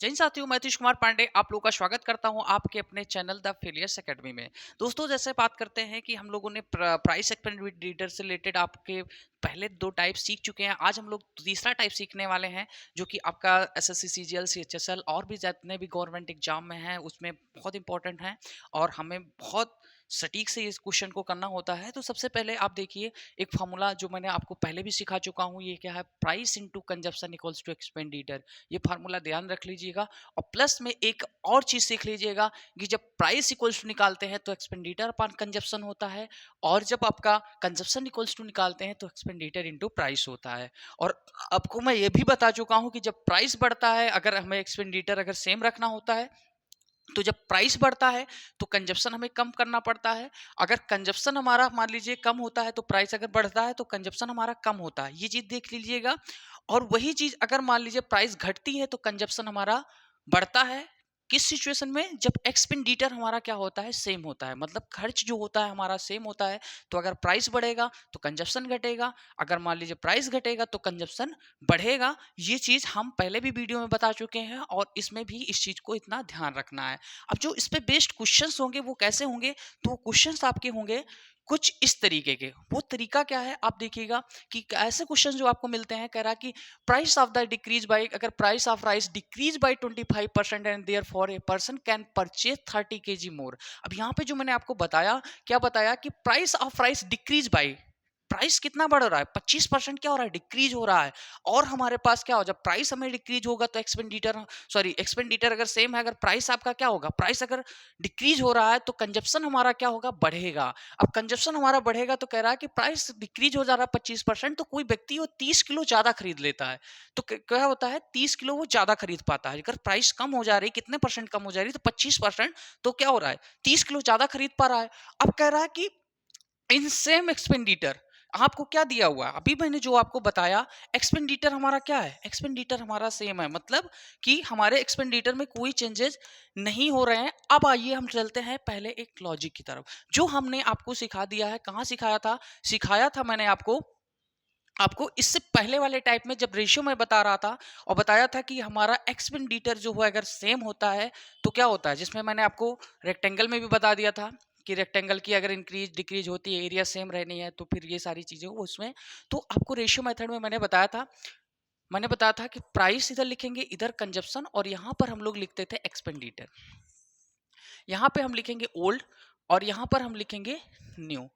जय हिंद साथियों, मैं नीतीश कुमार पांडे आप लोगों का स्वागत करता हूं आपके अपने चैनल द फेलियर्स एकेडमी में। दोस्तों, जैसे बात करते हैं कि हम लोगों ने प्राइस एक्सपेंड रीडर से रिलेटेड आपके पहले दो टाइप सीख चुके हैं। आज हम लोग तीसरा टाइप सीखने वाले हैं, जो कि आपका एसएससी सीजीएल सीएचएसएल और भी जितने भी गवर्नमेंट एग्जाम में है उसमें बहुत इंपॉर्टेंट है और हमें बहुत सटीक से इस क्वेश्चन को करना होता है। तो सबसे पहले आप देखिए, एक फार्मूला जो मैंने आपको पहले भी सिखा चुका हूँ, ये क्या है, price into consumption equals to expenditure. ये फार्मूला ध्यान रख लीजिएगा और प्लस में एक और चीज सीख लीजिएगा कि जब प्राइस इक्वल्स टू निकालते हैं तो एक्सपेंडिचर अपॉन कंजप्शन होता है, और जब आपका कंजप्शन इक्वल्स टू निकालते हैं तो एक्सपेंडिचर इनटू प्राइस होता है। और आपको मैं ये भी बता चुका हूं कि जब प्राइस बढ़ता है, अगर हमें एक्सपेंडिचर अगर सेम रखना होता है, तो जब प्राइस बढ़ता है तो कंजप्शन हमें कम करना पड़ता है। अगर कंजप्शन हमारा मान लीजिए कम होता है तो प्राइस अगर बढ़ता है तो कंजप्शन हमारा कम होता है, ये चीज देख लीजिएगा। और वही चीज अगर मान लीजिए प्राइस घटती है तो कंजप्शन हमारा बढ़ता है। किस सिचुएशन में? जब एक्सपेंडिचर हमारा क्या होता है, सेम होता है, मतलब खर्च जो होता है हमारा सेम होता है। तो अगर प्राइस बढ़ेगा तो कंजप्शन घटेगा, अगर मान लीजिए प्राइस घटेगा तो कंजप्शन बढ़ेगा। ये चीज हम पहले भी वीडियो में बता चुके हैं और इसमें भी इस चीज को इतना ध्यान रखना है। अब जो इस पे बेस्ड क्वेश्चंस होंगे वो कैसे होंगे, तो वो क्वेश्चंस आपके होंगे कुछ इस तरीके के। वो तरीका क्या है आप देखिएगा कि ऐसे क्वेश्चन जो आपको मिलते हैं, कह रहा कि price of the decrease by, अगर price of rice decrease by 25% and therefore a person can purchase 30 kg more. अब यहाँ पे जो मैंने आपको बताया, क्या बताया कि price of rice decrease bye, price कितना बढ़ रहा है, 25% क्या हो रहा है, डिक्रीज हो रहा है। और हमारे पास क्या हो, जब प्राइस हमें डिक्रीज होगा तो एक्सपेंडिचर अगर सेम है, अगर प्राइस आपका क्या होगा, प्राइस अगर डिक्रीज हो रहा है तो कंजप्शन हमारा क्या होगा, बढ़ेगा। अब कंजप्शन हमारा बढ़ेगा तो कह रहा है कि प्राइस डिक्रीज हो जा रहा है 25%, तो कोई व्यक्ति वो 30 किलो ज्यादा खरीद लेता है। तो क्या होता है, 30 किलो वो ज्यादा खरीद पाता है। अगर प्राइस कम हो जा रही, कितने परसेंट कम हो जा रही, तो 25%, तो क्या हो रहा है, 30 किलो ज्यादा खरीद पा रहा है। अब कह रहा है कि इन सेम एक्सपेंडिचर आपको क्या दिया हुआ है, अभी मैंने जो आपको बताया, एक्सपेंडिचर हमारा क्या है, एक्सपेंडिचर हमारा सेम है, मतलब कि हमारे एक्सपेंडिचर में कोई चेंजेस नहीं हो रहे हैं। अब आइए हम चलते हैं पहले एक लॉजिक की तरफ, जो हमने आपको सिखा दिया है। कहाँ सिखाया था मैंने आपको, इससे पहले वाले टाइप में जब रेशियो में बता रहा था और बताया था कि हमारा एक्सपेंडिचर जो है अगर सेम होता है तो क्या होता है, जिसमें मैंने आपको रेक्टेंगल में भी बता दिया था कि रेक्टेंगल की अगर इंक्रीज डिक्रीज होती है, एरिया सेम रहनी है, तो फिर ये सारी चीजें वो उसमें। तो आपको रेशियो मेथड में मैंने बताया था कि प्राइस इधर लिखेंगे, इधर कंजप्शन, और यहाँ पर हम लोग लिखते थे एक्सपेंडिचर। यहाँ पे हम लिखेंगे ओल्ड और यहाँ पर हम लिखेंगे न्यू।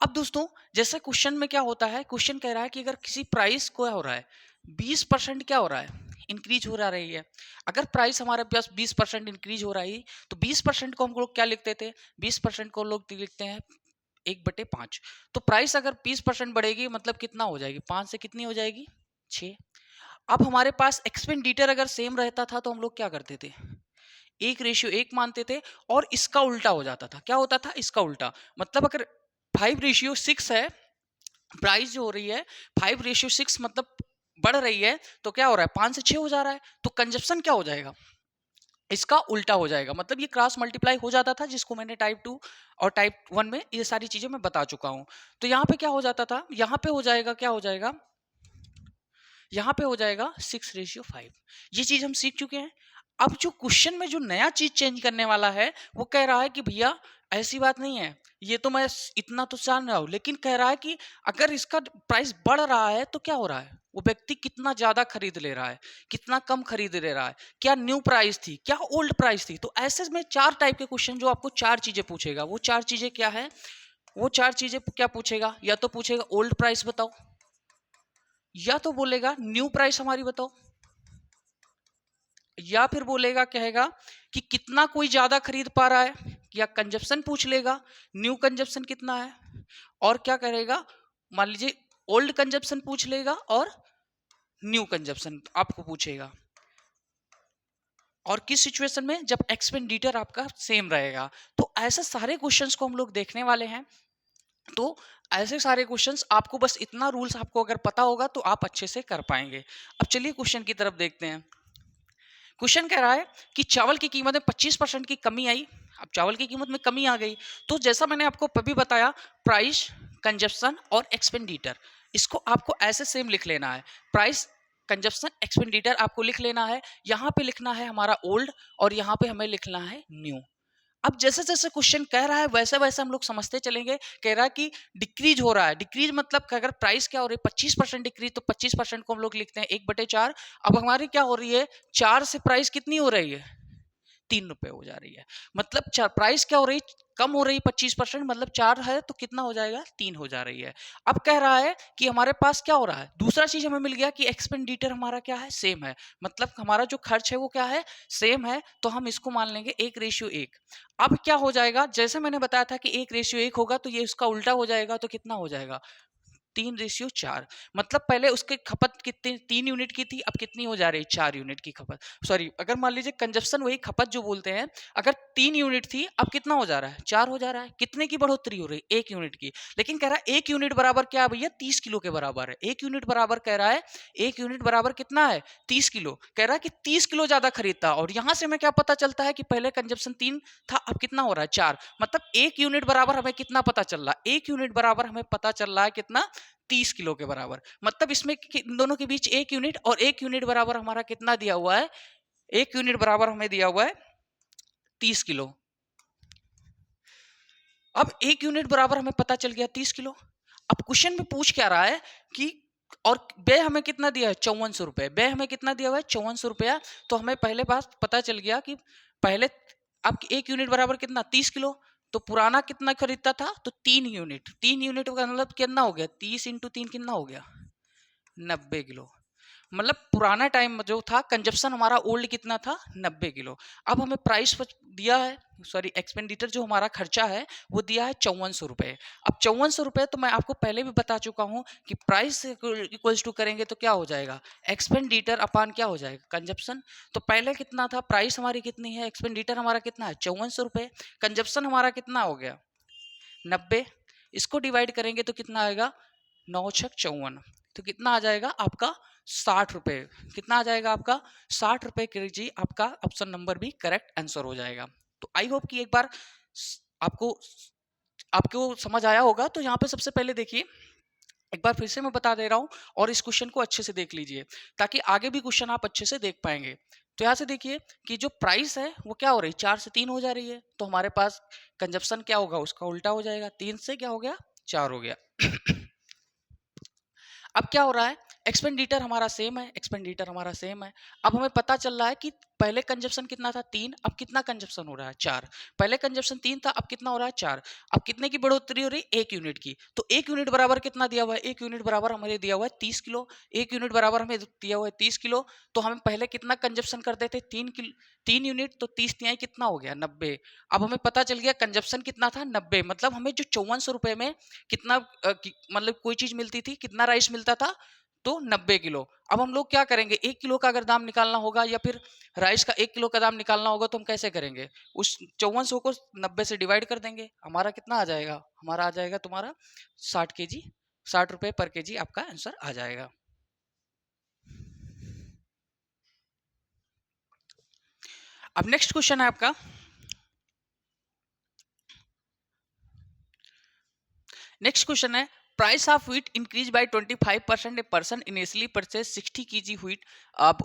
अब दोस्तों, जैसे क्वेश्चन में क्या होता है, क्वेश्चन कह रहा है कि अगर किसी प्राइस को क्या हो रहा है, 20% क्या हो रहा है, इंक्रीज हो रही है। अगर प्राइस हमारे पास 20% इंक्रीज हो रही है तो 20% को हम लोग क्या लिखते थे, 20% को लोग लिखते हैं 1/5। तो प्राइस अगर 20% बढ़ेगी मतलब कितना हो जाएगी, 5 से कितनी हो जाएगी, 6। अब हमारे पास एक्सपेंडिचर अगर सेम रहता था तो हम लोग क्या करते थे, 1:1 मानते थे, और इसका उल्टा हो जाता था। क्या होता था, इसका उल्टा, मतलब अगर 5:6 है, प्राइस जो हो रही है 5:6 मतलब बढ़ रही है, तो क्या हो रहा है, 5 से 6 हो जा रहा है, तो कंजप्शन क्या हो जाएगा, इसका उल्टा हो जाएगा। मतलब ये क्रॉस मल्टीप्लाई हो जाता था, जिसको मैंने टाइप 2 और टाइप 1 में ये सारी चीजें मैं बता चुका हूं। तो यहाँ पे क्या हो जाता था, यहाँ पे हो जाएगा, क्या हो जाएगा, यहाँ पे हो जाएगा 6:5। ये चीज हम सीख चुके हैं। अब जो क्वेश्चन में जो नया चीज चेंज करने वाला है, वो कह रहा है कि भैया ऐसी बात नहीं है, ये तो मैं इतना तो जान रहा हूं, लेकिन कह रहा है कि अगर इसका प्राइस बढ़ रहा है तो क्या हो रहा है, वो व्यक्ति कितना ज्यादा खरीद ले रहा है, कितना कम खरीद ले रहा है, क्या न्यू प्राइस थी, क्या ओल्ड प्राइस थी। तो ऐसे में 4 टाइप के क्वेश्चन जो आपको 4 चीजें पूछेगा, वो 4 चीजें क्या है, वो 4 चीजें क्या पूछेगा, या तो पूछेगा ओल्ड प्राइस बताओ, या तो बोलेगा न्यू प्राइस हमारी बताओ, या फिर बोलेगा, कहेगा कि कितना कोई ज्यादा खरीद पा रहा है, या कंजप्शन पूछ लेगा, न्यू कंजप्शन कितना है, और क्या करेगा, मान लीजिए ओल्ड कंजप्शन पूछ लेगा और न्यू कंजप्शन आपको पूछेगा। और किस सिचुएशन में, जब एक्सपेंडिचर आपका सेम रहेगा। तो ऐसे सारे क्वेश्चंस को हम लोग देखने वाले हैं। तो ऐसे सारे क्वेश्चंस आपको, बस इतना रूल्स आपको अगर पता होगा तो आप अच्छे से कर पाएंगे। अब चलिए क्वेश्चन की तरफ देखते हैं। क्वेश्चन कह रहा है कि चावल की कीमत में 25% की कमी आई। अब चावल की कीमत में कमी आ गई, तो जैसा मैंने आपको अभी बताया, प्राइस, कंजप्शन और एक्सपेंडिचर, इसको आपको ऐसे सेम लिख लेना है। प्राइस कंजप्शन एक्सपेंडिचर आपको लिख लेना है, यहाँ पे लिखना है हमारा ओल्ड और यहाँ पे हमें लिखना है न्यू। अब जैसे जैसे क्वेश्चन कह रहा है वैसे वैसे हम लोग समझते चलेंगे। कह रहा है कि डिक्रीज हो रहा है, डिक्रीज मतलब कि अगर प्राइस क्या हो रही है 25% डिक्रीज, तो 25% को हम लोग लिखते हैं 1/4। अब हमारी क्या हो रही है, 4 से प्राइस कितनी हो रही है, 3 रुपए हो जा रही है। मतलब प्राइस क्या हो रही, कम हो रही है 25%, मतलब 4 है तो कितना हो जाएगा, 3 हो जा रही है। अब कह रहा है कि हमारे पास क्या हो रहा है, दूसरा चीज हमें मिल गया कि एक्सपेंडिचर हमारा क्या है, सेम है। मतलब हमारा जो खर्च है वो क्या है, सेम है, तो हम इसको मान लेंगे 1:1। अब क्या हो जाएगा, जैसे मैंने बताया था कि 1:1 होगा तो ये उसका उल्टा हो जाएगा, तो कितना हो जाएगा, 3:4। मतलब पहले उसकी खपत कितनी, 3 यूनिट की थी, अब कितनी हो जा रही है, 4 यूनिट की खपत। सॉरी, अगर मान लीजिए कंजप्शन वही खपत जो बोलते हैं, अगर 3 यूनिट थी अब कितना हो जा रहा है, 4 हो जा रहा है। कितने की बढ़ोतरी हो रही है, 1 यूनिट की। लेकिन कह रहा है 1 यूनिट बराबर क्या है भैया, 30 किलो के बराबर है। 1 यूनिट बराबर कह रहा है, 1 यूनिट बराबर कितना है, 30 किलो। कह रहा है कि 30 किलो ज्यादा खरीदता, और यहां से हमें क्या पता चलता है कि पहले कंजप्शन 3 था, अब कितना हो रहा है, 4। मतलब 1 यूनिट बराबर हमें कितना पता चल रहा है, 1 यूनिट बराबर हमें पता चल रहा है कितना, 30 किलो के बराबर। मतलब इसमें इन दोनों के बीच 1 यूनिट, और 1 यूनिट बराबर हमारा कितना दिया हुआ है, 1 यूनिट बराबर हमें दिया हुआ है 30 किलो। अब 1 यूनिट बराबर हमें पता चल गया 30 किलो। अब क्वेश्चन में पूछ क्या रहा है कि, और बे हमें कितना दिया है, 5400 रुपए। बे हमें कितना दिया हुआ है, 5400 रुपया। तो हमें पहले बात पता चल गया कि पहले, अब 1 यूनिट बराबर कितना, 30 किलो। तो पुराना कितना खरीदता था, तो 3 यूनिट। 3 यूनिट का मतलब कितना हो गया, 30 इंटू 3 कितना हो गया, 90 किलो। मतलब पुराना टाइम जो था कंजप्शन हमारा ओल्ड कितना था, 90 किलो। अब हमें प्राइस दिया है, सॉरी एक्सपेंडिचर जो हमारा खर्चा है वो दिया है 5400 रुपए। अब 5400 रुपए तो मैं आपको पहले भी बता चुका हूं कि प्राइस इक्वल्स टू करेंगे तो क्या हो जाएगा, एक्सपेंडिचर अपान क्या हो जाएगा, कंजप्शन। तो पहले कितना था, प्राइस हमारी कितनी है, एक्सपेंडिचर हमारा कितना है 5400 रुपए, कंजप्शन हमारा कितना हो गया 90। इसको डिवाइड करेंगे तो कितना आएगा, 9×6 = 54। तो कितना आ जाएगा आपका, 60 रुपए। कितना आ जाएगा आपका, 60 रुपए केजी। आपका ऑप्शन नंबर भी करेक्ट आंसर हो जाएगा। तो आई होप कि एक बार आपको आपको समझ आया होगा। तो यहाँ पे सबसे पहले देखिए, एक बार फिर से मैं बता दे रहा हूँ, और इस क्वेश्चन को अच्छे से देख लीजिए ताकि आगे भी क्वेश्चन आप अच्छे से देख पाएंगे। तो यहाँ से देखिए कि जो प्राइस है वो क्या हो रही है, 4 से 3 हो जा रही है, तो हमारे पास कंजप्शन क्या होगा, उसका उल्टा हो जाएगा, 3 से क्या हो गया, 4 हो गया। अब क्या हो रहा है, एक्सपेंडिचर हमारा सेम है, एक्सपेंडिचर हमारा सेम है। अब हमें पता चल रहा है कि पहले कंजप्शन कितना था, 3, अब कितना कंजप्शन हो रहा है, 4। पहले कंजप्शन 3 था, अब कितना हो रहा है, 4। अब कितने की बढ़ोतरी हो रही है, 1 यूनिट की। तो 1 यूनिट बराबर कितना दिया हुआ है, 1 यूनिट बराबर हमें दिया हुआ है 30 किलो। 1 यूनिट बराबर हमें दिया हुआ है 30 किलो। तो हम पहले कितना कंजप्शन करते थे, 3 किलो, 3 यूनिट, तो 30 तिहाई कितना हो गया, 90। अब हमें पता चल गया कंजप्शन कितना था, 90। मतलब हमें जो 5400 रुपए में कितना मतलब कोई चीज मिलती थी, कितना राइस मिलता था, तो 90 किलो। अब हम लोग क्या करेंगे, 1 किलो का अगर दाम निकालना होगा या फिर राइस का 1 किलो का दाम निकालना होगा, तो हम कैसे करेंगे, उस 5400 को 90 से डिवाइड कर देंगे। हमारा कितना आ जाएगा, हमारा आ जाएगा तुम्हारा 60 केजी, 60 रुपए पर केजी आपका आंसर आ जाएगा। अब नेक्स्ट क्वेश्चन है आपका, नेक्स्ट क्वेश्चन है, price of wheat increase by 25%, a person initially purchase 60 KG wheat, अब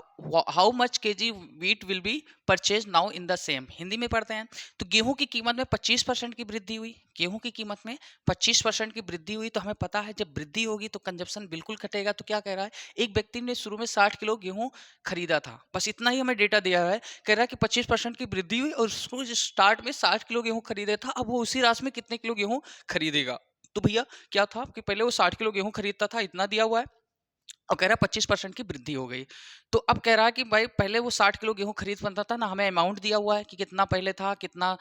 how much KG wheat will be purchase now in the same. Hindi में पढ़ते हैं। तो गेहूं की कीमत में 25% की वृद्धि हुई, गेहूं की कीमत में 25% की वृद्धि हुई। तो हमें पता है जब वृद्धि होगी तो कंजप्शन बिल्कुल घटेगा। तो क्या कह रहा है, एक व्यक्ति ने शुरू में 60 किलो गेहूं खरीदा था, बस इतना ही हमें डेटा दिया है। कह रहा है कि 25% की वृद्धि हुई और उसको स्टार्ट में 60 किलो गेहूं खरीदे था, अब वो उसी राशि में कितने किलो गेहूं खरीदेगा। तो भैया क्या था कि पहले वो 60 किलो गेहूं खरीदता था, इतना दिया हुआ है, और कह रहा है 25% की वृद्धि हो गई। तो अब कह रहा है कि भाई पहले वो 60 किलो गेहूं खरीद पाता था ना, हमें अमाउंट दिया हुआ है कि कितना पहले था, कितना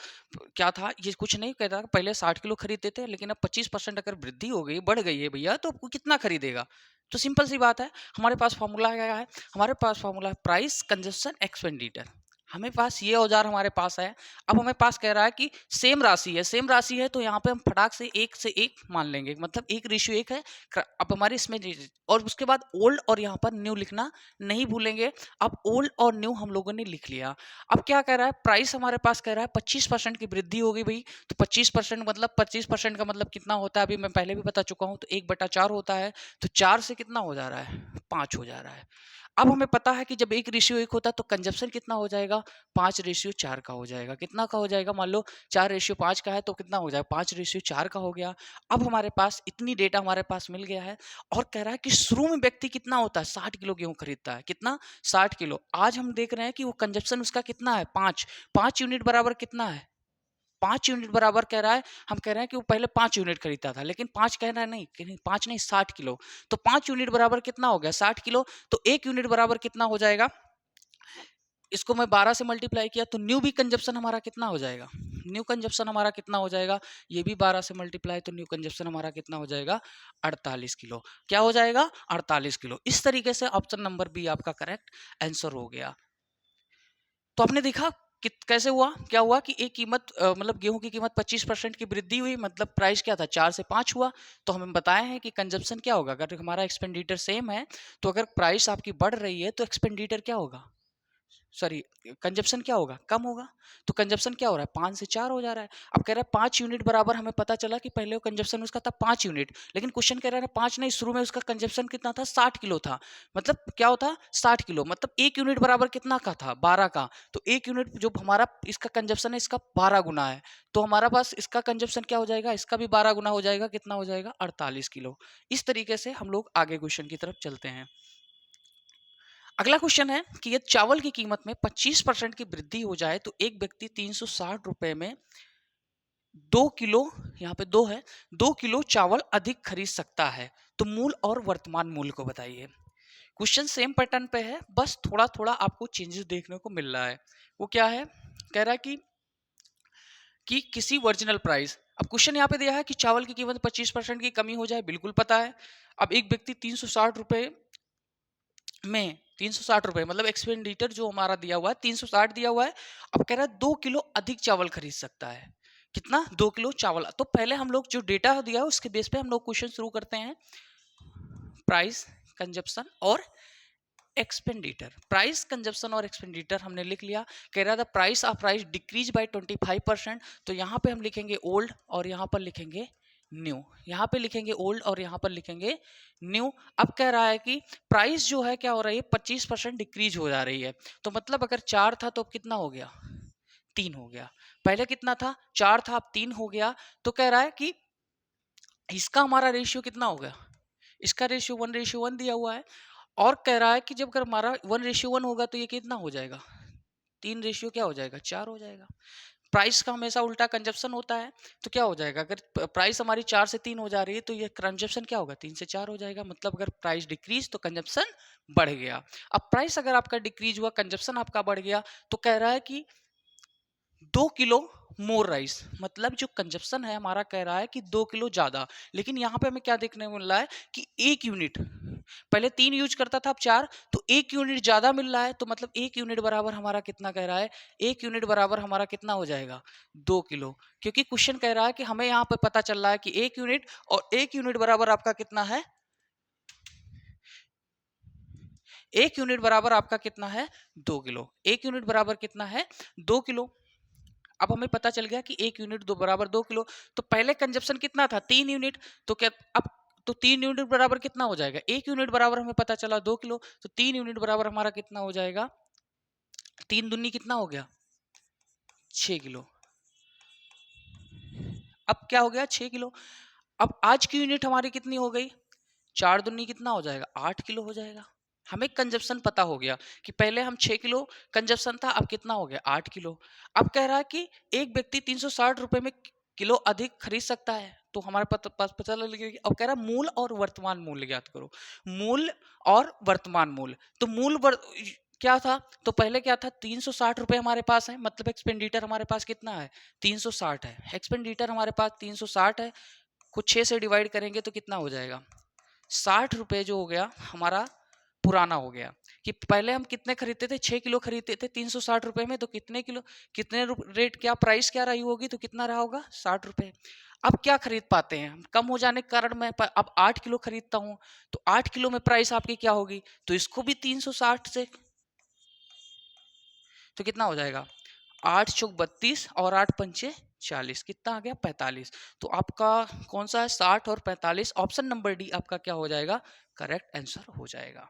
क्या था, ये कुछ नहीं कह रहा। पहले 60 किलो खरीदते थे, लेकिन अब 25% अगर वृद्धि हो गई, बढ़ गई है भैया, तो आपको कितना खरीदेगा। तो सिंपल सी बात है, हमारे पास फॉर्मूला क्या है, हमारे पास फॉर्मूला है प्राइस कंजप्शन एक्सपेंडिचर। हमें पास ये औजार हमारे पास है। अब हमें पास कह रहा है कि सेम राशि है, सेम राशि है, तो यहाँ पे हम फटाक से एक मान लेंगे, मतलब 1:1 है। अब हमारे इसमें और उसके बाद ओल्ड और यहाँ पर न्यू लिखना नहीं भूलेंगे। अब ओल्ड और न्यू हम लोगों ने लिख लिया। अब क्या कह रहा है, प्राइस हमारे पास कह रहा है 25% की वृद्धि होगी भाई। तो 25% मतलब 25% का मतलब कितना होता है, अभी मैं पहले भी बता चुका हूँ, तो 1/4 होता है। तो 4 से कितना हो जा रहा है, 5 हो जा रहा है। अब हमें पता है कि जब 1:1 होता है तो कंजप्शन कितना हो जाएगा, 5:4 का हो जाएगा। कितना का हो जाएगा, मान लो 4:5 का है तो कितना हो जाएगा, 5:4 का हो गया। अब हमारे पास इतनी डेटा हमारे पास मिल गया है और कह रहा है कि शुरू में व्यक्ति कितना होता है, 60 किलो गेहूं खरीदता है। कितना, 60 किलो। आज हम देख रहे हैं कि वो कंजप्शन उसका कितना है, 5 यूनिट बराबर कितना है, 5 यूनिट बराबर कह रहा है। हम कह रहे हैं कि वो पहले 5 यूनिट खरीदता था, लेकिन 5 कह रहा है नहीं, 5 नहीं, 60 किलो। तो 5 यूनिट बराबर कितना हो गया, 60 किलो। तो 1 यूनिट बराबर कितना हो जाएगा, इसको मैं 12 से मल्टीप्लाई किया तो न्यू भी कंजप्शन हमारा कितना हो जाएगा, न्यू कंजप्शन हमारा कितना हो जाएगा, ये भी 12 से मल्टीप्लाई, तो न्यू कंजप्शन हमारा कितना हो जाएगा, 48 किलो। क्या हो जाएगा, 48 किलो। इस तरीके से ऑप्शन नंबर बी आपका करेक्ट आंसर हो गया। तो आपने देखा कैसे हुआ, क्या हुआ कि एक कीमत मतलब गेहूं की कीमत 25% की वृद्धि हुई, मतलब प्राइस क्या था, 4 से 5 हुआ। तो हमें बताया है कि कंजप्शन क्या होगा, अगर हमारा एक्सपेंडिचर सेम है तो अगर प्राइस आपकी बढ़ रही है तो एक्सपेंडिचर क्या होगा, सॉरी, कंजप्शन क्या होगा, कम होगा। तो कंजप्शन क्या हो रहा है, 5 से 4 हो जा रहा है। अब कह रहा है 5 यूनिट बराबर, हमें पता चला कि पहले वो कंजप्शन उसका था 5 यूनिट, लेकिन क्वेश्चन कह रहा है 5 नहीं, शुरू में उसका कंजप्शन कितना था, 60 किलो था। मतलब क्या होता, 60 किलो, मतलब 1 यूनिट बराबर कितना का था, 12 का। तो 1 यूनिट जो हमारा इसका कंजप्शन है, इसका 12 गुना है। तो हमारा पास इसका कंजप्शन क्या हो जाएगा, इसका भी 12 गुना हो जाएगा। कितना हो जाएगा, 48 किलो। इस तरीके से हम लोग आगे क्वेश्चन की तरफ चलते हैं। अगला क्वेश्चन है कि यदि चावल की कीमत में 25% की वृद्धि हो जाए तो एक व्यक्ति 360 रुपए में 2 किलो, यहाँ पे 2 है, 2 किलो चावल अधिक खरीद सकता है। तो मूल और वर्तमान मूल्य को बताइए। क्वेश्चन सेम पैटर्न पे है, बस थोड़ा थोड़ा आपको चेंजेस देखने को मिल रहा है। वो क्या है, कह रहा है कि किसी ओरिजिनल प्राइस। अब क्वेश्चन यहाँ पे दिया है कि चावल की कीमत 25% की कमी हो जाए, बिल्कुल पता है। अब एक व्यक्ति 360 रुपए में, 360 रुपए मतलब एक्सपेंडिचर जो हमारा दिया हुआ है 360 दिया हुआ है। अब कह रहा है 2 किलो अधिक चावल खरीद सकता है। कितना, 2 किलो चावल। तो पहले हम लोग जो डेटा दिया है उसके बेस पे हम लोग क्वेश्चन शुरू करते हैं। प्राइस, कंजप्शन और एक्सपेंडिचर। प्राइस, कंजप्शन और एक्सपेंडिचर हमने लिख लिया। कह रहा था price of rice decrease by 25%। तो यहाँ पे हम लिखेंगे ओल्ड और यहाँ पर लिखेंगे न्यू, यहाँ पे लिखेंगे ओल्ड और यहाँ पर लिखेंगे न्यू। अब कह रहा है कि प्राइस जो है क्या हो रही है, 25% डिक्रीज हो जा रही है। तो मतलब अगर 4 था तो अब कितना हो गया, 3 हो गया। पहले कितना था, 4 था, अब 3 हो गया। तो कह रहा है कि इसका हमारा रेशियो कितना हो गया, इसका रेशियो 1:1 दिया हुआ है। और कह रहा है कि जब अगर हमारा 1:1 होगा तो ये कितना हो जाएगा, 3 क्या हो जाएगा, 4 हो जाएगा। प्राइस का हमेशा उल्टा कंजप्शन होता है। तो क्या हो जाएगा, अगर प्राइस हमारी 4 से 3 हो जा रही है तो ये कंजप्शन क्या होगा, 3 से 4 हो जाएगा। मतलब अगर प्राइस डिक्रीज तो कंजप्शन बढ़ गया। अब प्राइस अगर आपका डिक्रीज हुआ, कंजप्शन आपका बढ़ गया, तो कह रहा है कि 2 किलो मोर राइस, मतलब जो कंजप्शन है हमारा कह रहा है कि 2 किलो ज्यादा। लेकिन यहाँ पे हमें क्या देखने को मिल रहा है कि 1 यूनिट, पहले 3 यूज करता था अब 4, तो 1 यूनिट ज्यादा मिल रहा है। तो मतलब 1 यूनिट बराबर हमारा कितना कह रहा है, 1 यूनिट बराबर हमारा कितना हो जाएगा, 2 किलो। क्योंकि क्वेश्चन कह रहा है कि हमें यहाँ पे पता चल रहा है कि 1 यूनिट, और 1 यूनिट बराबर आपका कितना है, 1 यूनिट बराबर आपका कितना है, 2 किलो। 1 यूनिट बराबर कितना है, 2 किलो। अब हमें पता चल गया कि 1 यूनिट दो बराबर 2 किलो। तो पहले कंजप्शन कितना था, 3 यूनिट। तो क्या, अब तो 3 यूनिट बराबर कितना हो जाएगा, 1 यूनिट बराबर हमें पता चला 2 किलो। तो 3 यूनिट बराबर हमारा कितना हो जाएगा, 3 दूनी कितना हो गया, 6 किलो। अब क्या हो गया, 6 किलो। अब आज की यूनिट हमारी कितनी हो गई, 4 दूनी कितना हो जाएगा, 8 किलो हो जाएगा। हमें कंजप्शन पता हो गया कि पहले हम 6 किलो कंजप्शन था, अब कितना हो गया, 8 किलो। अब कह रहा है कि एक व्यक्ति 360 रुपए में किलो अधिक खरीद सकता है। तो हमारे पास पता लग गया। अब कह रहा है मूल और वर्तमान मूल्य ज्ञात करो। मूल और वर्तमान मूल्य, तो क्या था, तो पहले क्या था, 360 रुपए हमारे पास है, मतलब एक्सपेंडिचर हमारे पास कितना है, 360 है। एक्सपेंडिचर हमारे पास 360 है, कुछ 6 से डिवाइड करेंगे तो कितना हो जाएगा, 60 रुपए जो हो गया हमारा पुराना हो गया। कि पहले हम कितने खरीदते थे, 6 किलो खरीदते थे 360 रुपए में। तो कितने किलो, कितने रेट, क्या प्राइस क्या रही होगी, तो कितना रहा होगा, 60 रुपए। अब क्या खरीद पाते हैं, कम हो जाने के कारण मैं अब 8 किलो खरीदता हूं। तो 8 किलो में प्राइस आपकी क्या होगी, तो इसको भी 360 से, तो कितना हो जाएगा, 8 चौक 32 और 8 पंचे 40, कितना आ गया, 45। तो आपका कौन सा है, 60 और 45। ऑप्शन नंबर डी आपका क्या हो जाएगा, करेक्ट आंसर हो जाएगा।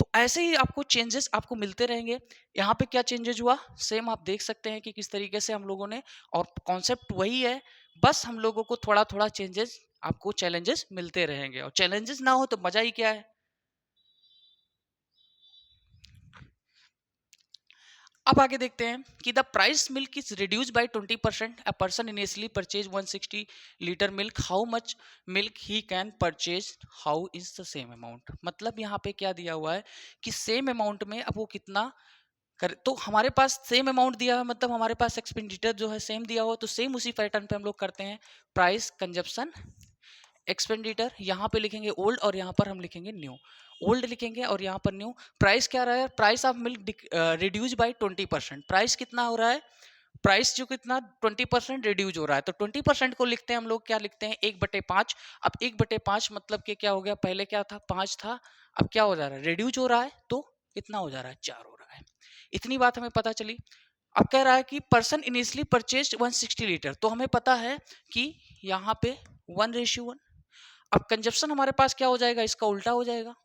तो ऐसे ही आपको चेंजेस आपको मिलते रहेंगे। यहाँ पे क्या चेंजेस हुआ, सेम आप देख सकते हैं कि किस तरीके से हम लोगों ने, और कॉन्सेप्ट वही है, बस हम लोगों को थोड़ा थोड़ा चेंजेस, आपको चैलेंजेस मिलते रहेंगे, और चैलेंजेस ना हो तो मजा ही क्या है। अब आगे देखते हैं कि the price milk is reduce by 20%, a person initially purchase 160 litre milk, how much milk he can purchase, how is the same amount. मतलब यहाँ पे क्या दिया हुआ है कि सेम अमाउंट में अब वो कितना कर, तो हमारे पास सेम अमाउंट दिया है, मतलब हमारे पास एक्सपेंडिचर जो है सेम दिया हो, तो सेम उसी पैटर्न पे हम लोग करते हैं, प्राइस कंजप्शन एक्सपेंडिचर, यहाँ पे लिखेंगे ओल्ड और यहाँ पर हम लिखेंगे न्यू, ओल्ड लिखेंगे और यहाँ पर न्यू। प्राइस क्या रहा है, price of milk reduce by 20%, price कितना हो रहा है, प्राइस जो कितना 20% रिड्यूस हो रहा है, तो 20% को लिखते हैं हम लोग, क्या लिखते हैं, 1/5। अब 1/5 मतलब कि क्या हो गया, पहले क्या था, 5 था, अब क्या हो जा रहा है, रिड्यूस हो रहा है, तो कितना हो जा रहा है, 4 हो रहा है। इतनी बात हमें पता चली। अब कह रहा है कि पर्सन इनिशियली परचेज 160 लीटर, तो हमें पता है कि यहाँ पे 1:1। अब कंजप्शन हमारे पास क्या हो जाएगा, इसका उल्टा हो जाएगा।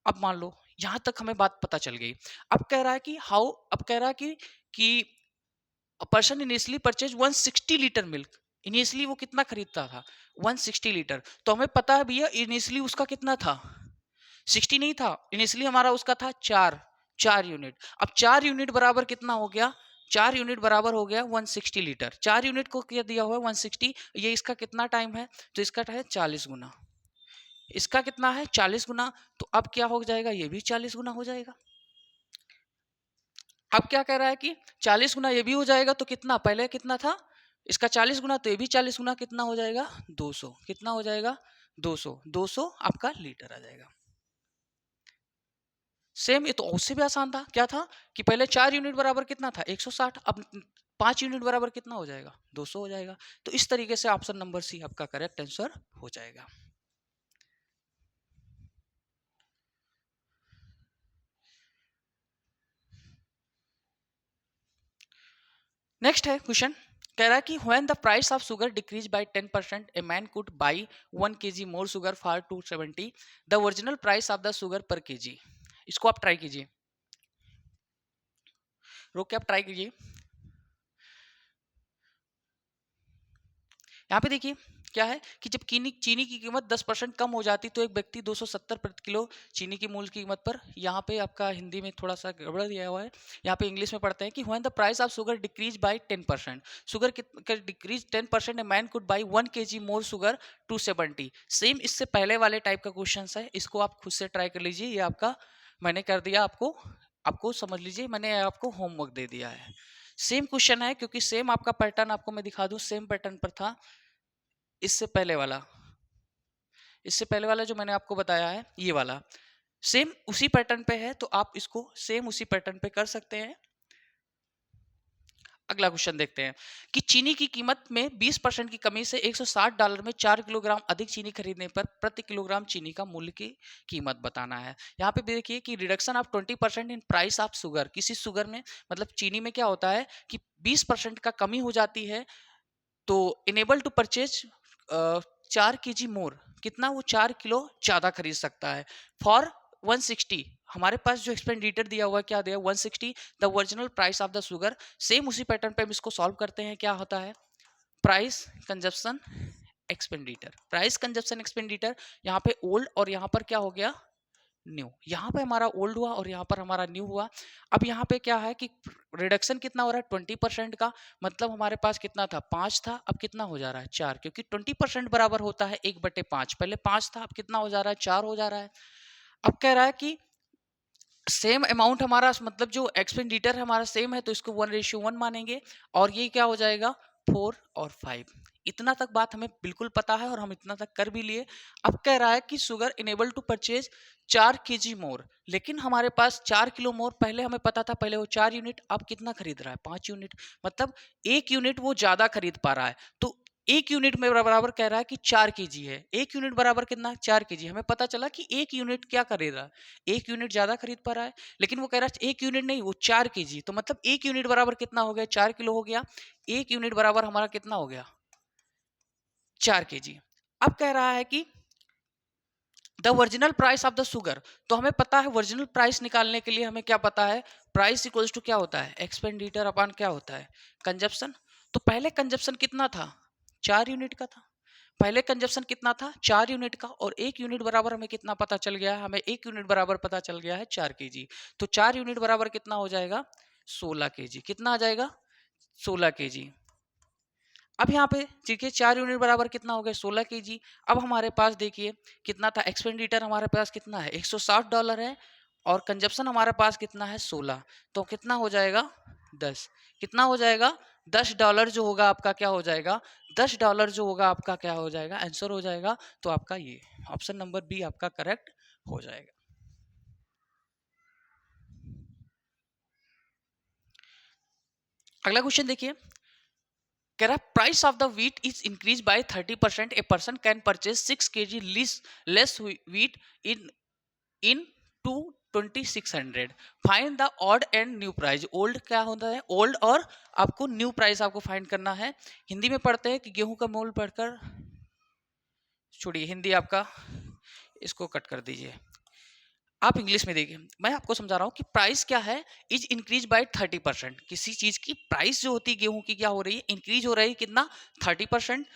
अब मान लो यहां तक हमें बात पता चल गई। अब कह रहा है कि हाउ, अब कह रहा है कि person initially purchase 160 litre milk, initially वो कितना खरीदता था, 160 लीटर, तो हमें पता है भैया इनिशियली उसका कितना था, 60 नहीं था, इनिशियली हमारा उसका था 4 यूनिट। अब 4 यूनिट बराबर कितना हो गया, 4 यूनिट बराबर हो गया 160 लीटर, 4 यूनिट को क्या दिया हुआ है 160, ये इसका कितना टाइम है, तो इसका है 40 गुना, इसका कितना है 40 गुना, तो अब क्या हो जाएगा, ये भी 40 गुना हो जाएगा। अब क्या कह रहा है कि 40 गुना ये भी हो जाएगा, तो कितना, पहले कितना था, इसका 40 गुना, तो ये भी 40 गुना, कितना हो जाएगा 200, कितना हो जाएगा 200, 200 आपका लीटर आ जाएगा। सेम, ये तो उससे भी आसान था, क्या था कि पहले 4 यूनिट बराबर कितना था 160, अब 5 यूनिट बराबर कितना हो जाएगा 200 हो जाएगा। तो इस तरीके से ऑप्शन नंबर सी आपका करेक्ट आंसर हो जाएगा। नेक्स्ट है क्वेश्चन, कह रहा है कि when the price of sugar decrease by 10%, a man could by 1 kg more sugar for 270 the original price of the sugar पर केजी। इसको आप ट्राई कीजिए, रोक के आप ट्राई कीजिए। यहाँ पे देखिए क्या है कि जब चीनी की कीमत 10% कम हो जाती तो एक व्यक्ति 270 प्रति किलो चीनी की मूल कीमत पर, यहाँ पे आपका हिंदी में थोड़ा सा गड़बड़ दिया हुआ है, यहाँ पे इंग्लिश में पढ़ते हैं कि when the price of sugar decrease by 10%, sugar decrease 10%, a man could by 1 kg more sugar 270। Same इससे पहले वाले टाइप का क्वेश्चन है, इसको आप खुद से ट्राई कर लीजिए, ये आपका मैंने कर दिया, आपको आपको समझ लीजिए, मैंने आपको होमवर्क दे दिया है। सेम क्वेश्चन है, क्योंकि सेम आपका पैटर्न आपको मैं दिखा दूं, सेम पैटर्न पर था इससे पहले वाला, इससे पहले वाला जो मैंने आपको बताया है ये वाला, सेम उसी पैटर्न पे है, तो आप इसको सेम उसी पैटर्न पे कर सकते हैं। अगला क्वेश्चन देखते हैं कि चीनी की कीमत में 20% की कमी से $160 में 4 किलोग्राम अधिक चीनी खरीदने पर प्रति किलोग्राम चीनी का मूल्य की कीमत बताना है। यहाँ पे देखिए कि reduction of 20% in price of sugar, किसी शुगर में मतलब चीनी में क्या होता है कि 20% का कमी हो जाती है, तो इनेबल टू परचेज 4 kg मोर, कितना, वो 4 किलो ज्यादा खरीद सकता है फॉर 160। हमारे पास जो एक्सपेंडिचर दिया हुआ है क्या दिया 160 the original price of the sugar. Same उसी पैटर्न पे हम इसको सॉल्व करते हैं, क्या होता है price consumption expenditure, price consumption expenditure, यहाँ पे ओल्ड और यहाँ पर क्या हो गया न्यू, यहाँ पे हमारा ओल्ड हुआ और यहाँ पर हमारा न्यू हुआ। अब यहाँ पे क्या है कि रिडक्शन कितना हो रहा है 20% का, मतलब हमारे पास कितना था 5 था, अब कितना हो जा रहा है 4, क्योंकि 20% बराबर होता है 1/5, पहले 5 था, अब कितना हो जा रहा है 4 हो जा रहा है। अब कह रहा है कि सेम अमाउंट हमारा मतलब जो एक्सपेंडिचर है हमारा सेम है, तो इसको 1:1 मानेंगे, और ये क्या हो जाएगा 4 और 5। इतना तक बात हमें बिल्कुल पता है और हम इतना तक कर भी लिए। अब कह रहा है कि sugar enable to purchase 4 kg more, लेकिन हमारे पास 4 किलो मोर, पहले हमें पता था पहले वो 4 यूनिट, अब कितना खरीद रहा है 5 यूनिट, मतलब 1 यूनिट वो ज्यादा खरीद पा रहा है। तो 1 यूनिट में बराबर कह रहा है कि 4 kg है, 1 यूनिट बराबर कितना 4 kg, हमें पता चला कि 1 यूनिट क्या खरीद रहा है, 1 यूनिट ज्यादा खरीद पा रहा है, लेकिन वो कह रहा है 1 यूनिट नहीं वो 4 kg, तो मतलब 1 यूनिट बराबर कितना हो गया 4 किलो हो गया, 1 यूनिट बराबर हमारा कितना हो गया 4 kg। अब कह रहा है कि the original price of the sugar. तो हमें पता है ओरिजिनल प्राइस निकालने के लिए हमें क्या पता है, प्राइस इक्वल्स टू क्या होता है, एक्सपेंडिचर अपॉन क्या होता है, कंजप्शन। तो पहले कंजप्शन कितना था, 4 यूनिट का था। पहले कंजप्शन कितना था, 4 यूनिट का, और 1 यूनिट बराबर हमें कितना पता चल गया है, हमें 1 यूनिट बराबर पता चल गया है 4 kg। तो 4 यूनिट बराबर कितना हो जाएगा, 16 kg। कितना आ जाएगा, 16 kg। अब यहाँ पे देखिए 4 यूनिट बराबर कितना हो गया, 16 kg। अब हमारे पास देखिए कितना था, एक्सपेंडिचर हमारे पास कितना है, $160 है, और कंजप्शन हमारे पास कितना है, 16। तो कितना हो जाएगा, 10। कितना हो जाएगा, $10 जो होगा आपका क्या हो जाएगा, $10 जो होगा आपका क्या हो जाएगा, आंसर हो जाएगा। तो आपका ये ऑप्शन नंबर बी आपका करेक्ट हो जाएगा। अगला क्वेश्चन देखिए, कह रहा है price of the wheat is increase by 30%, a person can purchase 6 kg less wheat in in to 2600। Find the odd and new price. Old क्या होता है, ओल्ड, और आपको न्यू प्राइस आपको फाइंड करना है। हिंदी में पढ़ते हैं कि गेहूं का मोल पढ़कर छोड़िए, हिंदी आपका इसको कट कर दीजिए, आप इंग्लिश में देखिए। मैं आपको समझा रहा हूँ कि प्राइस क्या है, इज इंक्रीज बाय 30%। किसी चीज की प्राइस जो होती है गेहूं की क्या हो रही है, इंक्रीज हो रही है, कितना, 30%।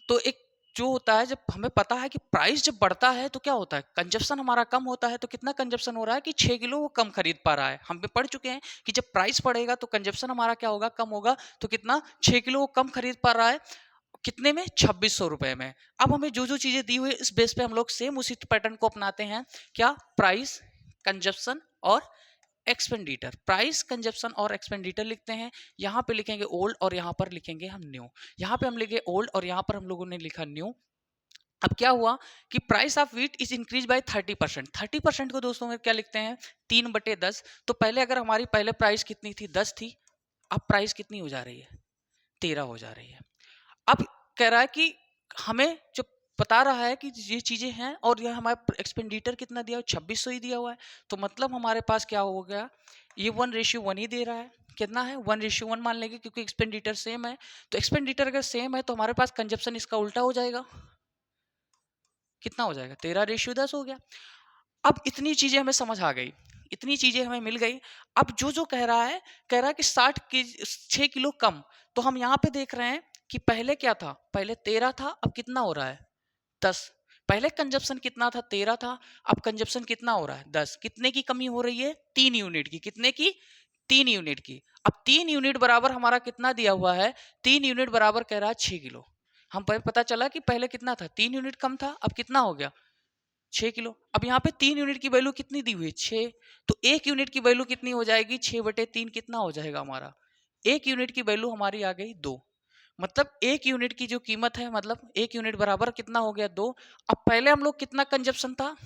तो एक जो होता है, जब हमें पता है कि प्राइस जब बढ़ता है तो क्या होता है, कंजप्शन हमारा कम होता है। तो कितना कंजप्शन हो रहा है कि 6 किलो वो कम खरीद पा रहा है। हम पे पढ़ चुके हैं कि जब प्राइस बढ़ेगा तो कंजप्शन हमारा क्या होगा, कम होगा। तो कितना, 6 किलो वो कम खरीद पा रहा है, कितने में, 2600 रुपए में। अब हमें जो जो चीजें दी हुई है इस बेस पे हम लोग सेम उसी पैटर्न को अपनाते हैं। क्या, प्राइस, कंजप्शन और एक्सपेंडिचर। प्राइस, कंजप्शन और एक्सपेंडिचर लिखते हैं। यहाँ पे लिखेंगे ओल्ड और यहाँ पर लिखेंगे हम न्यू। यहाँ पे हम लिखे ओल्ड और यहाँ पर हम लोगों ने लिखा न्यू। अब क्या हुआ कि price of wheat is increase by 30%। 30% को दोस्तों में क्या लिखते हैं, 3/10। तो पहले अगर हमारी पहले प्राइस कितनी थी, 10 थी, अब प्राइस कितनी हो जा रही है, 13 हो जा रही है। अब कह रहा है कि हमें जो बता रहा है कि ये चीजें हैं, और यह हमारा एक्सपेंडिचर कितना दिया हुआ, 2600 ही दिया हुआ है। तो मतलब हमारे पास क्या हो गया, ये 1:1 ही दे रहा है। कितना है, 1:1 मान लेंगे, क्योंकि एक्सपेंडिचर सेम है। तो एक्सपेंडिचर अगर सेम है तो हमारे पास कंजप्शन इसका उल्टा हो जाएगा। कितना हो जाएगा, 13:10 हो गया। अब इतनी चीजें हमें समझ आ गई, इतनी चीजें हमें मिल गई। अब जो जो कह रहा है कि 6 किलो कम। तो हम यहाँ पे देख रहे हैं कि पहले क्या था, पहले 13 था, अब कितना हो रहा है, 10। पहले कंजप्शन कितना था, 13 था, अब कंजप्शन कितना हो रहा है, 10। कितने की कमी हो रही है, 3 यूनिट की। कितने की, 3 यूनिट की। अब 3 यूनिट बराबर हमारा कितना दिया हुआ है, 3 यूनिट बराबर कह रहा है 6 किलो। हम पता चला कि पहले कितना था, 3 यूनिट कम था, अब कितना हो गया, 6 किलो। अब यहाँ पे 3 यूनिट की वैल्यू कितनी दी हुई है, 6। तो 1 यूनिट की वैल्यू कितनी हो जाएगी, 6/3 कितना हो जाएगा हमारा, 1 यूनिट की वैल्यू हमारी आ गई 2। मतलब 1 यूनिट की जो कीमत है, मतलब 1 यूनिट बराबर कितना हो गया, 2। अब पहले हम लोग कितना कंजप्शन था,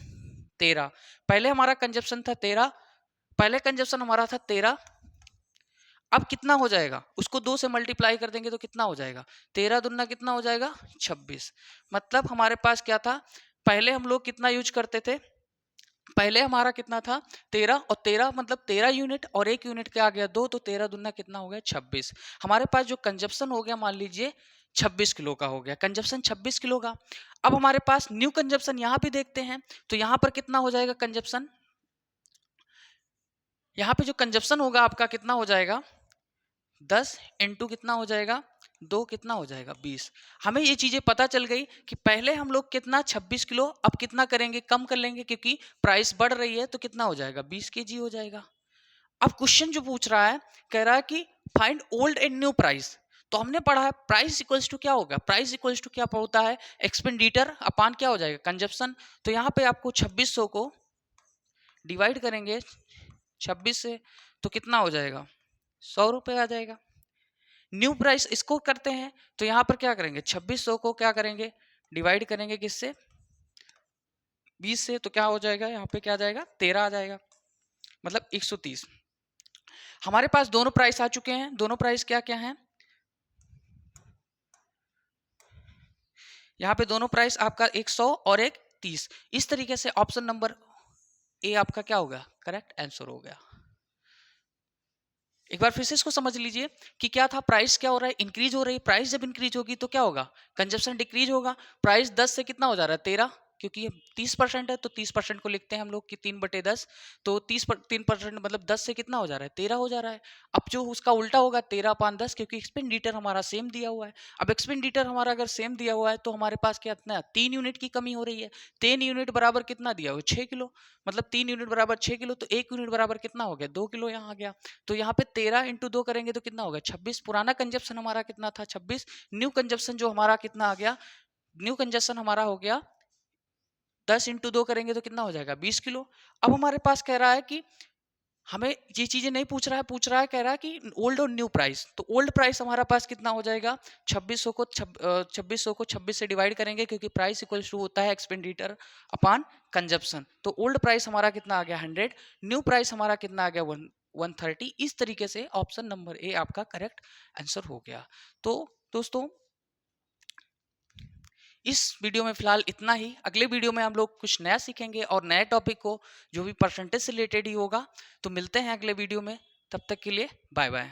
13। पहले हमारा कंजप्शन था 13, पहले कंजप्शन हमारा था 13। अब कितना हो जाएगा, उसको 2 से मल्टीप्लाई कर देंगे तो कितना हो जाएगा, 13 दूना कितना हो जाएगा, 26। मतलब हमारे पास क्या था, पहले हम लोग कितना यूज करते थे, पहले हमारा कितना था, 13, और 13 मतलब 13 यूनिट, और 1 यूनिट क्या आ गया, 2। तो 13 दूना कितना हो गया, 26। हमारे पास जो कंजप्शन हो गया, मान लीजिए 26 किलो का हो गया, कंजप्शन 26 किलो का। अब हमारे पास न्यू कंजप्शन यहाँ पे देखते हैं, तो यहाँ पर कितना हो जाएगा कंजप्शन, यहाँ पे जो कंजप्शन होगा आपका कितना हो जाएगा, 10 इंटू कितना हो जाएगा, 2, कितना हो जाएगा, 20। हमें ये चीजें पता चल गई कि पहले हम लोग कितना, 26 किलो, अब कितना करेंगे, कम कर लेंगे, क्योंकि प्राइस बढ़ रही है। तो कितना हो जाएगा, 20 kg हो जाएगा। अब क्वेश्चन जो पूछ रहा है, कह रहा है कि find old and new price. तो हमने पढ़ा है प्राइस इक्वल्स टू क्या होगा, प्राइस इक्वल्स टू क्या होता है, एक्सपेंडिचर अपान क्या हो जाएगा, कंजप्शन। तो यहाँ पे आपको 2600 को डिवाइड करेंगे 26 से, तो कितना हो जाएगा, 100 रुपये आ जाएगा। न्यू प्राइस इसको करते हैं, तो यहाँ पर क्या करेंगे, 2600 को क्या करेंगे, डिवाइड करेंगे किससे, 20 से। तो क्या हो जाएगा, यहाँ पे क्या आ जाएगा, 13 आ जाएगा, मतलब 130। हमारे पास दोनों प्राइस आ चुके हैं। दोनों प्राइस क्या क्या हैं, यहाँ पे दोनों प्राइस आपका 100 और एक 30। इस तरीके से ऑप्शन नंबर ए आपका क्या होगा, करेक्ट आंसर हो गया। एक बार फिर से इसको समझ लीजिए कि क्या था, प्राइस क्या हो रहा है, इंक्रीज हो रही है। प्राइस जब इंक्रीज होगी तो क्या होगा, कंजप्शन डिक्रीज होगा। प्राइस 10 से कितना हो जा रहा है, 13। क्योंकि 30% है तो 30% को लिखते हैं हम लोग कि 3/10। तो 3% मतलब 10 से कितना हो जा रहा है, 13 हो जा रहा है। अब जो उसका उल्टा होगा 13/10, क्योंकि एक्सपेंडिचर हमारा सेम दिया हुआ है। अब एक्सपेंडिचर हमारा अगर सेम दिया हुआ है तो हमारे पास क्या इतना 3 यूनिट की कमी हो रही है। 3 यूनिट बराबर कितना दिया हुआ है, 6 किलो। मतलब 3 यूनिट बराबर 6 किलो, तो 1 यूनिट बराबर कितना हो गया, 2 किलो यहाँ आ गया। तो यहाँ पे 13 इंटू 2 करेंगे तो कितना होगा, 26। पुराना कंजप्शन हमारा कितना था, 26। न्यू कंजप्शन जो हमारा कितना आ गया, न्यू कंजप्शन हमारा हो गया 10 इंटू 2 करेंगे तो कितना हो जाएगा, 20 किलो। अब हमारे पास कह रहा है कि हमें ये चीजें नहीं पूछ रहा है, पूछ रहा है, कह रहा है कि ओल्ड और न्यू प्राइस। तो ओल्ड प्राइस हमारा पास कितना हो जाएगा, 2600 को 26 से डिवाइड करेंगे, क्योंकि प्राइस इक्वल टू होता है एक्सपेंडिचर अपॉन कंजप्शन। तो ओल्ड प्राइस हमारा कितना आ गया 100, न्यू प्राइस हमारा कितना आ गया 130। इस तरीके से ऑप्शन नंबर ए आपका करेक्ट आंसर हो गया। तो दोस्तों इस वीडियो में फिलहाल इतना ही। अगले वीडियो में हम लोग कुछ नया सीखेंगे और नए टॉपिक को, जो भी परसेंटेज से रिलेटेड ही होगा। तो मिलते हैं अगले वीडियो में, तब तक के लिए बाय बाय।